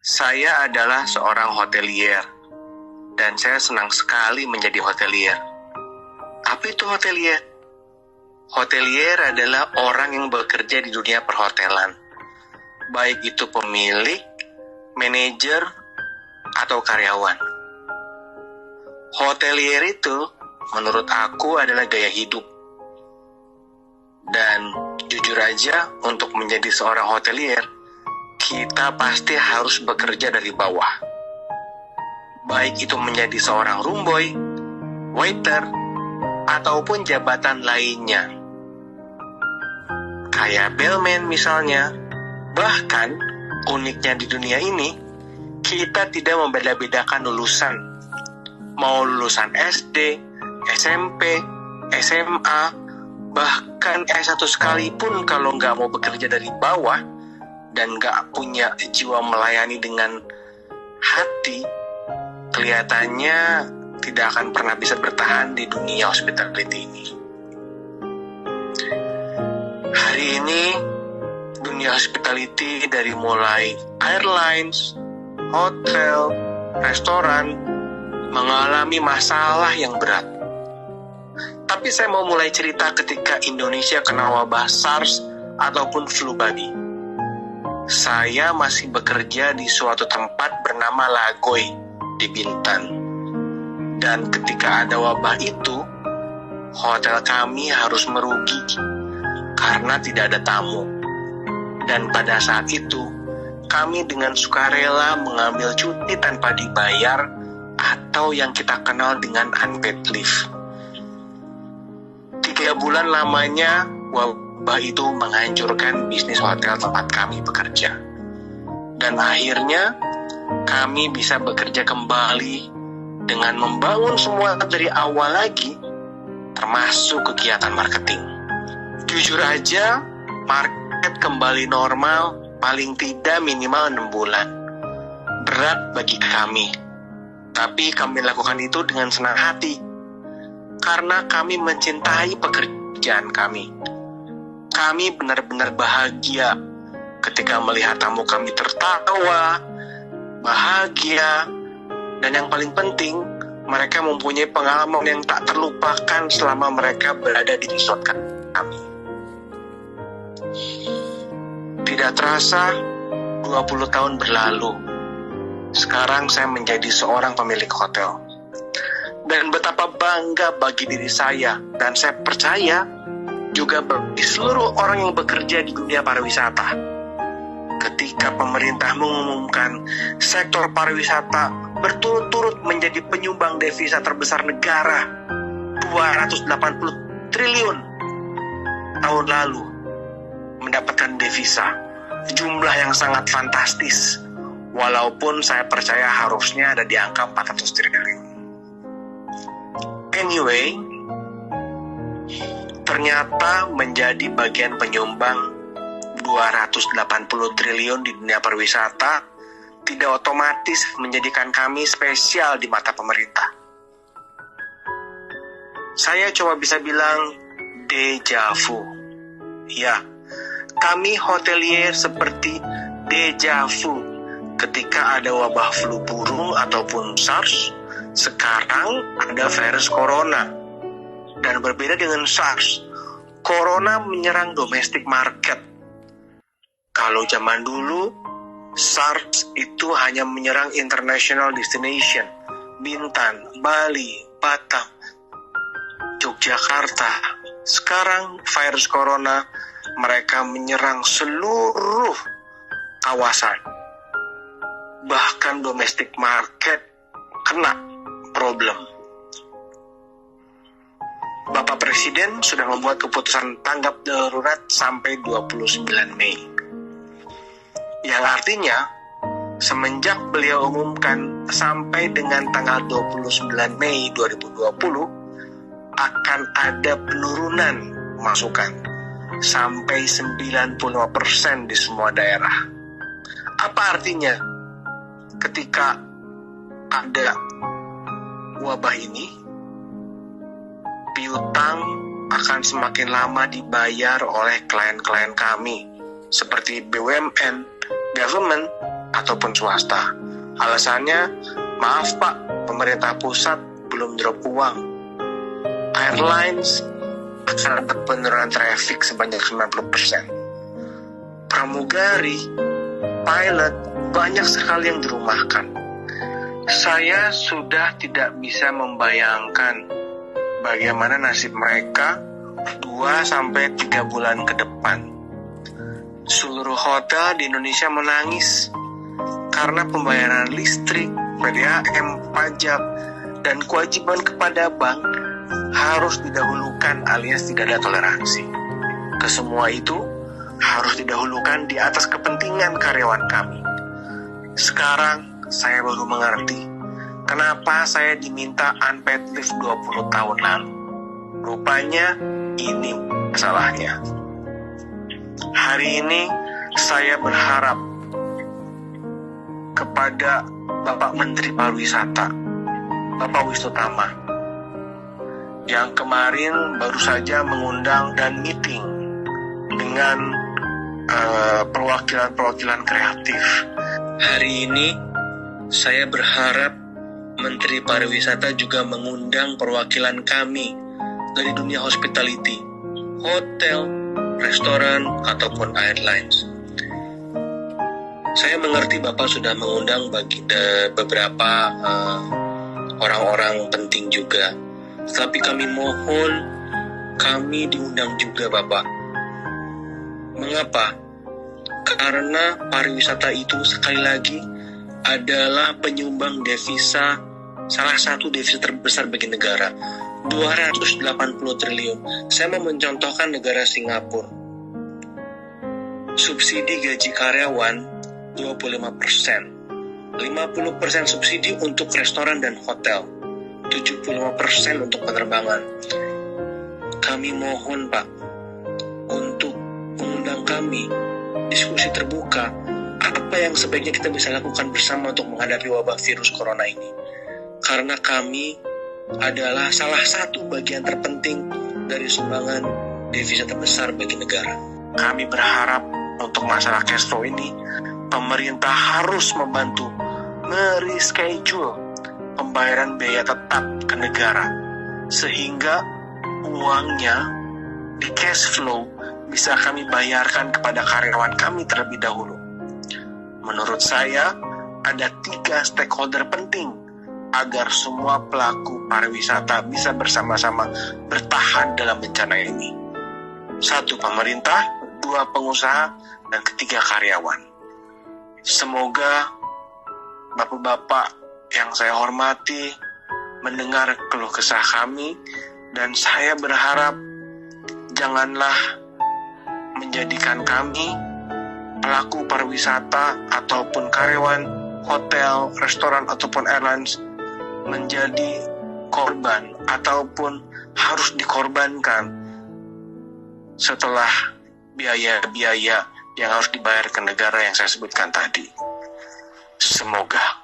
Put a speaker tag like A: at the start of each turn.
A: Saya adalah seorang hotelier, dan saya senang sekali menjadi hotelier. Apa itu hotelier? Hotelier adalah orang yang bekerja di dunia perhotelan, baik itu pemilik, manajer, atau karyawan. Hotelier itu, menurut aku, adalah gaya hidup. Dan jujur aja, untuk menjadi seorang hotelier, kita pasti harus bekerja dari bawah. Baik itu menjadi seorang room boy, waiter, ataupun jabatan lainnya. Kayak bellman misalnya. Bahkan, uniknya di dunia ini, kita tidak membeda-bedakan lulusan. Mau lulusan SD, SMP, SMA, bahkan S1 sekalipun kalau nggak mau bekerja dari bawah, dan gak punya jiwa melayani dengan hati, kelihatannya tidak akan pernah bisa bertahan di dunia hospitality ini. Hari ini, dunia hospitality dari mulai airlines, hotel, restoran, mengalami masalah yang berat. Tapi saya mau mulai cerita ketika Indonesia kena wabah SARS ataupun flu babi. Saya masih bekerja di suatu tempat bernama Lagoy di Bintan. Dan ketika ada wabah itu, hotel kami harus merugi karena tidak ada tamu. Dan pada saat itu, kami dengan sukarela mengambil cuti tanpa dibayar atau yang kita kenal dengan unpaid leave. 3 bulan lamanya, wabah itu menghancurkan bisnis hotel tempat kami bekerja. Dan akhirnya, kami bisa bekerja kembali dengan membangun semua dari awal lagi, termasuk kegiatan marketing. Jujur aja, market kembali normal paling tidak minimal 6 bulan. Berat bagi kami. Tapi kami lakukan itu dengan senang hati. Karena kami mencintai pekerjaan kami. Kami benar-benar bahagia ketika melihat tamu kami tertawa, bahagia, dan yang paling penting, mereka mempunyai pengalaman yang tak terlupakan selama mereka berada di resort kami. Tidak terasa, 20 tahun berlalu. Sekarang saya menjadi seorang pemilik hotel. Dan betapa bangga bagi diri saya, dan saya percaya juga bagi seluruh orang yang bekerja di dunia pariwisata. Ketika pemerintah mengumumkan sektor pariwisata berturut-turut menjadi penyumbang devisa terbesar negara, 280 triliun tahun lalu mendapatkan devisa, jumlah yang sangat fantastis, walaupun saya percaya harusnya ada di angka 400 triliun. Anyway, ternyata menjadi bagian penyumbang 280 triliun di dunia pariwisata tidak otomatis menjadikan kami spesial di mata pemerintah. Saya coba bisa bilang deja vu. Ya, kami hotelier seperti deja vu ketika ada wabah flu burung ataupun SARS. Sekarang ada virus corona. Dan berbeda dengan SARS, corona menyerang domestic market. Kalau zaman dulu, SARS itu hanya menyerang international destination, Bintan, Bali, Batam, Yogyakarta. Sekarang virus corona, mereka menyerang seluruh kawasan. Bahkan domestic market kena problem. Bapak Presiden sudah membuat keputusan tanggap darurat sampai 29 Mei. Yang artinya, semenjak beliau umumkan sampai dengan tanggal 29 Mei 2020, akan ada penurunan masukan sampai 95% di semua daerah. Apa artinya? Ketika ada wabah ini, piutang akan semakin lama dibayar oleh klien-klien kami, seperti BUMN, government, ataupun swasta. Alasannya, maaf Pak, pemerintah pusat belum drop uang. Airlines akan ada penurunan traffic sebanyak 90%. Pramugari, pilot, banyak sekali yang dirumahkan. Saya sudah tidak bisa membayangkan bagaimana nasib mereka 2-3 bulan ke depan. Seluruh hotel di Indonesia menangis karena pembayaran listrik, PDAM, pajak, dan kewajiban kepada bank harus didahulukan alias tidak ada toleransi. Kesemua itu harus didahulukan di atas kepentingan karyawan kami. Sekarang saya baru mengerti kenapa saya diminta unpaid leave 20 tahun lalu. Rupanya ini masalahnya. Hari ini saya berharap kepada Bapak Menteri Pariwisata, Bapak Wisnu Tama, yang kemarin baru saja mengundang dan meeting dengan perwakilan-perwakilan kreatif. Hari ini saya berharap Menteri Pariwisata juga mengundang perwakilan kami dari dunia hospitality, hotel, restoran, ataupun airlines. Saya mengerti Bapak sudah mengundang beberapa orang-orang penting juga. Tapi kami mohon, kami diundang juga Bapak. Mengapa? Karena pariwisata itu sekali lagi adalah penyumbang devisa, salah satu devisa terbesar bagi negara, 280 triliun. Saya mau mencontohkan negara Singapura. Subsidi gaji karyawan 25%, 50% subsidi untuk restoran dan hotel, 75% untuk penerbangan. Kami mohon Pak, untuk mengundang kami, diskusi terbuka, apa yang sebaiknya kita bisa lakukan bersama untuk menghadapi wabah virus corona ini. Karena kami adalah salah satu bagian terpenting dari sumbangan devisa terbesar bagi negara. Kami berharap untuk masalah cash flow ini, pemerintah harus membantu mereschedule pembayaran biaya tetap ke negara, sehingga uangnya di cash flow bisa kami bayarkan kepada karyawan kami terlebih dahulu. Menurut saya, ada 3 stakeholder penting agar semua pelaku pariwisata bisa bersama-sama bertahan dalam bencana ini. 1, pemerintah, 2, pengusaha, dan 3, karyawan. Semoga bapak-bapak yang saya hormati mendengar keluh kesah kami, dan saya berharap janganlah menjadikan kami pelaku pariwisata ataupun karyawan hotel, restoran ataupun airlines menjadi korban ataupun harus dikorbankan setelah biaya-biaya yang harus dibayar ke negara yang saya sebutkan tadi. Semoga